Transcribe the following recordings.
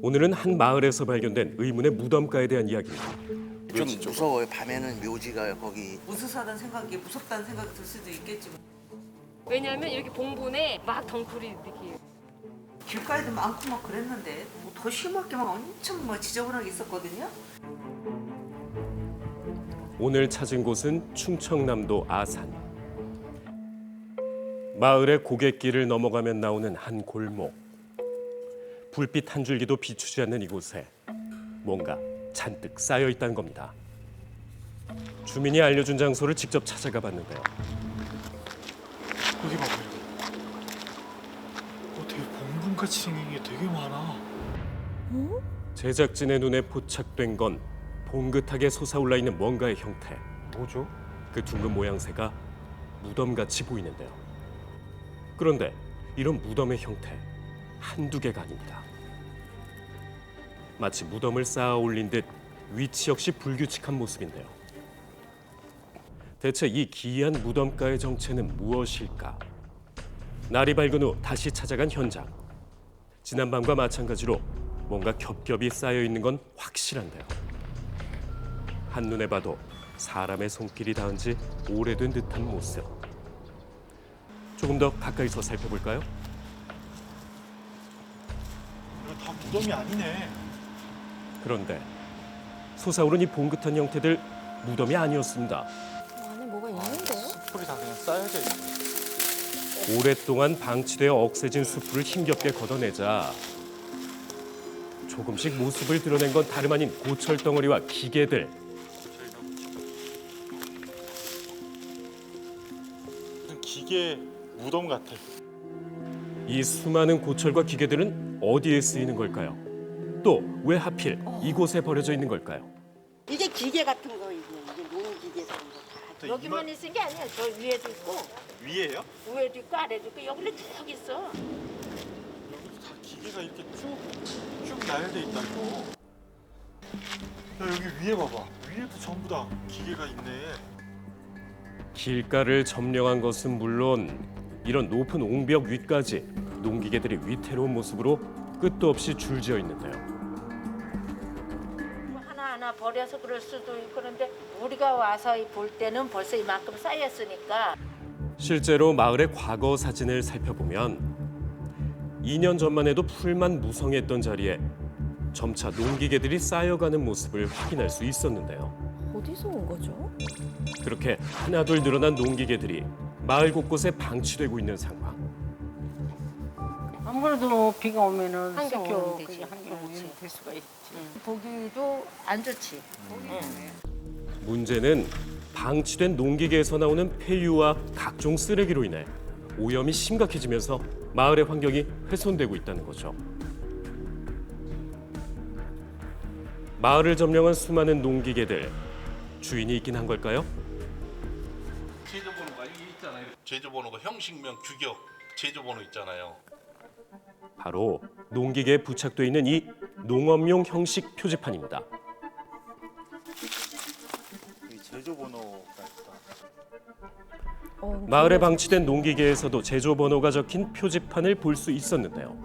오늘은 한 마을에서 발견된 의문의 무덤가에 대한 이야기입니다. 좀 무서워요. 밤에는 묘지가 거기. 무수하다는 생각이 무섭다는 생각이 들 수도 있겠지. 왜냐하면 이렇게 봉분에 막 덩굴이 이렇게 길가에도 많고 막 그랬는데 뭐더 심하게 막 엄청 뭐 지저분하게 있었거든요. 오늘 찾은 곳은 충청남도 아산. 마을의 고갯길을 넘어가면 나오는 한 골목. 불빛 한 줄기도 비추지 않는 이곳에 뭔가 잔뜩 쌓여 있다는 겁니다. 주민이 알려준 장소를 직접 찾아가 봤는데요. 여기 봐봐 이거. 되게 봉분같이 생긴 게 되게 많아. 제작진의 눈에 포착된 건 봉긋하게 솟아올라 있는 뭔가의 형태. 뭐죠? 그 둥근 모양새가 무덤같이 보이는데요. 그런데 이런 무덤의 형태 한두 개가 아닙니다. 마치 무덤을 쌓아 올린 듯 위치 역시 불규칙한 모습인데요. 대체 이 기이한 무덤가의 정체는 무엇일까? 날이 밝은 후 다시 찾아간 현장. 지난밤과 마찬가지로 뭔가 겹겹이 쌓여 있는 건 확실한데요. 한눈에 봐도 사람의 손길이 닿은 지 오래된 듯한 모습. 조금 더 가까이서 살펴볼까요? 이거 다 무덤이 아니네. 그런데 솟아오른 이 봉긋한 형태들 무덤이 아니었습니다. 안에 뭐가 있는데요? 숯불이 다 그냥 쌓여져 있네. 오랫동안 방치되어 억세진 숲을 힘겹게 걷어내자 조금씩 모습을 드러낸 건 다름 아닌 고철 덩어리와 기계들. 무슨 기계 무덤 같아. 이 수많은 고철과 기계들은 어디에 쓰이는 걸까요? 또 왜 하필 이곳에 버려져 있는 걸까요? 이게 기계 같은 거 이게 농기계 같은 거 다. 여기만 있는 게 아니야. 저 위에도 있고 위에요? 위에도 있고 아래도 있고 여기는 쭉 있어. 여기도 다 기계가 이렇게 쭉 나열돼 있다고. 야 여기 위에 봐봐. 위에도 전부 다 기계가 있네. 길가를 점령한 것은 물론 이런 높은 옹벽 위까지 농기계들이 위태로운 모습으로 끝도 없이 줄지어 있는데요. 하나하나 버려서 그럴 수도 있고 그런데 우리가 와서 볼 때는 벌써 이만큼 쌓였으니까. 실제로 마을의 과거 사진을 살펴보면 2년 전만 해도 풀만 무성했던 자리에 점차 농기계들이 쌓여가는 모습을 확인할 수 있었는데요. 어디서 온 거죠? 그렇게 하나둘 늘어난 농기계들이 마을 곳곳에 방치되고 있는 상황. 아무래도 비가 오면은 한겨울 썩어. 오면 되지. 그게 한겨울 될 수가 있지. 보기도 안 좋지. 문제는 방치된 농기계에서 나오는 폐유와 각종 쓰레기로 인해 오염이 심각해지면서 마을의 환경이 훼손되고 있다는 거죠. 마을을 점령한 수많은 농기계들, 주인이 있긴 한 걸까요? 제조번호가 이게 있잖아요. 제조번호가 형식명 규격 제조번호 있잖아요. 바로 농기계에 부착돼 있는 이 농업용 형식 표지판입니다. 이 제조번호가 있다. 마을에 방치된 농기계에서도 제조 번호가 적힌 표지판을 볼 수 있었는데요.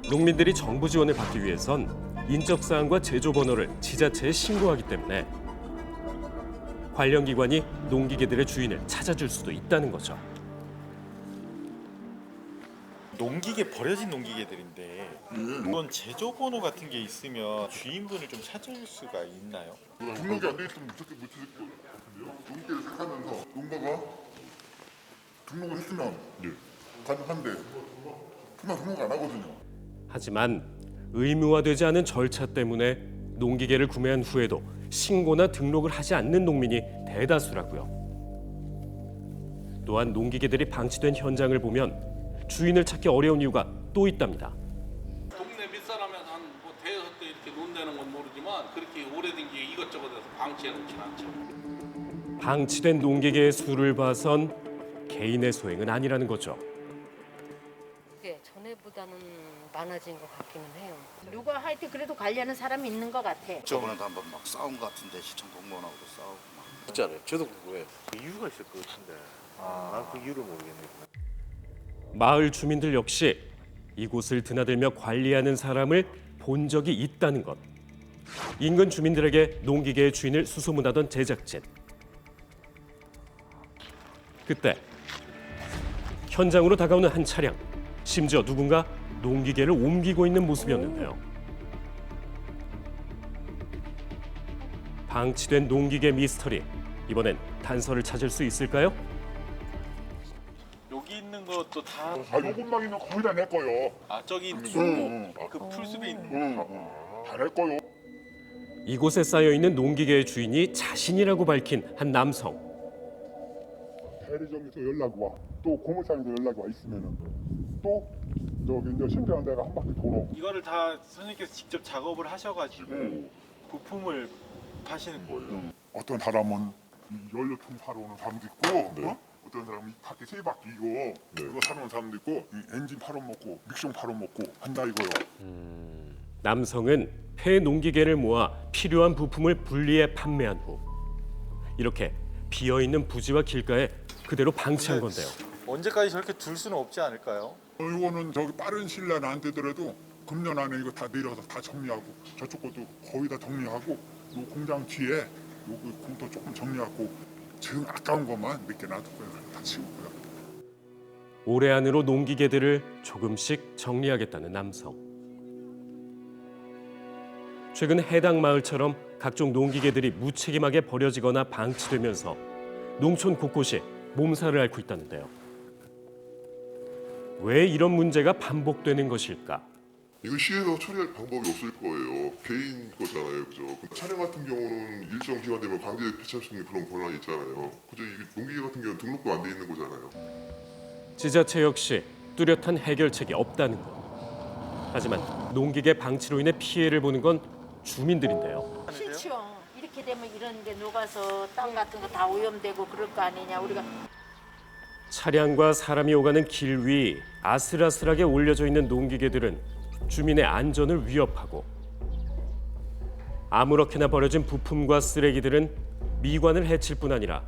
농민들이 정부 지원을 받기 위해선 인적 사항과 제조 번호를 지자체에 신고하기 때문에 관련 기관이 농기계들의 주인을 찾아줄 수도 있다는 거죠. 농기계 버려진 농기계들인데 이건 제조번호 같은 게 있으면 주인분을 좀 찾을 수가 있나요? 등록이 안 돼 있으면 무조건 못 찾을 것 같은데요? 농기를 시작하면서 농가가 등록을 했으면 가능한데 그만 등록 안 하거든요. 하지만 의무화되지 않은 절차 때문에 농기계를 구매한 후에도 신고나 등록을 하지 않는 농민이 대다수라고요. 또한 농기계들이 방치된 현장을 보면 주인을 찾기 어려운 이유가 또 있답니다. 동네 밑사람에서 한뭐 대여섯 대 이렇게 논다는 건 모르지만 그렇게 오래된 게 이것저것에서 방치해 놓진 않죠. 방치된 농기계의 수를 봐선 개인의 소행은 아니라는 거죠. 네, 전에보다는 많아진 것 같기는 해요. 누가 하여튼 그래도 관리하는 사람이 있는 것 같아. 저번에도 한번 막 싸운 것 같은데 시청 공무원하고도 싸우고 막. 있잖아요. 저도 궁금해요. 이유가 있을 것 같은데. 난 그 이유를 모르겠네. 마을 주민들 역시 이곳을 드나들며 관리하는 사람을 본 적이 있다는 것. 인근 주민들에게 농기계의 주인을 수소문하던 제작진. 그때 현장으로 다가오는 한 차량. 심지어 누군가 농기계를 옮기고 있는 모습이었는데요. 방치된 농기계 미스터리. 이번엔 단서를 찾을 수 있을까요? 여기 있는 것도 다 요것만 있는 거의 다 내 거요. 저기 그 풀숲에 있는 다 내 거요. 이곳에 쌓여 있는 농기계의 주인이 자신이라고 밝힌 한 남성. 대리점에서 연락이 와. 또 고물상에서 연락이 와 있으면은 또 저기 이제 신병한 데가 한 바퀴 돌아. 이거를 다 선생님께서 직접 작업을 하셔가지고 부품을 파시는 거예요. 어떤 사람은 이 연료통 사러 오는 사람도 있고, 어떤 사람은 밖에 세 바퀴 이거 사러 오는 사람도 있고, 이 엔진 팔아먹고 믹싱 팔아먹고 한다 이거요. 남성은 폐 농기계를 모아 필요한 부품을 분리해 판매한 후 이렇게 비어있는 부지와 길가에 그대로 방치한 건데요. 언제까지 저렇게 둘 수는 없지 않을까요? 이거는 저기 빠른 시일 내에 안 되더라도 금년 안에 이거 다 내려서 다 정리하고 저쪽 것도 거의 다 정리하고 요 공장 뒤에 요 공도 조금 정리하고 지금 아까운 것만 몇 개 놔두고요. 다 치우고요. 올해 안으로 농기계들을 조금씩 정리하겠다는 남성. 최근 해당 마을처럼 각종 농기계들이 무책임하게 버려지거나 방치되면서 농촌 곳곳이 몸살을 앓고 있다는데요. 왜 이런 문제가 반복되는 것일까? 이거 시에서 처리할 방법이 없을 거예요. 개인 거잖아요, 그죠? 차량 같은 경우는 일정 기간 되면 강제 폐차할 수 있는 그런 권한이 있잖아요. 그죠? 이게 농기계 같은 경우는 등록도 안 돼 있는 거잖아요. 지자체 역시 뚜렷한 해결책이 없다는 것. 하지만 농기계 방치로 인해 피해를 보는 건 주민들인데요. 싫죠. 이렇게 되면 이런 게 녹아서 땅 같은 거 다 오염되고 그럴 거 아니냐. 우리가 차량과 사람이 오가는 길 위 아슬아슬하게 올려져 있는 농기계들은 주민의 안전을 위협하고 아무렇게나 버려진 부품과 쓰레기들은 미관을 해칠 뿐 아니라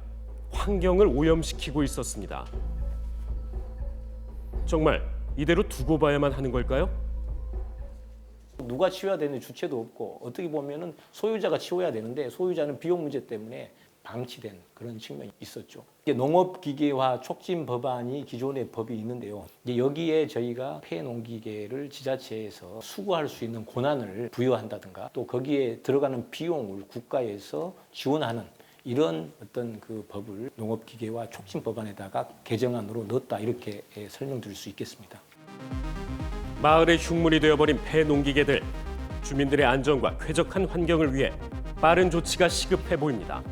환경을 오염시키고 있었습니다. 정말 이대로 두고 봐야만 하는 걸까요? 누가 치워야 되는 주체도 없고 어떻게 보면은 소유자가 치워야 되는데 소유자는 비용 문제 때문에 방치된 그런 측면이 있었죠. 이게 농업기계화 촉진 법안이 기존의 법이 있는데요. 이제 여기에 저희가 폐농기계를 지자체에서 수거할 수 있는 권한을 부여한다든가 또 거기에 들어가는 비용을 국가에서 지원하는 이런 어떤 그 법을 농업기계화 촉진 법안에다가 개정안으로 넣었다 이렇게 설명드릴 수 있겠습니다. 마을의 흉물이 되어버린 폐농기계들. 주민들의 안전과 쾌적한 환경을 위해 빠른 조치가 시급해 보입니다.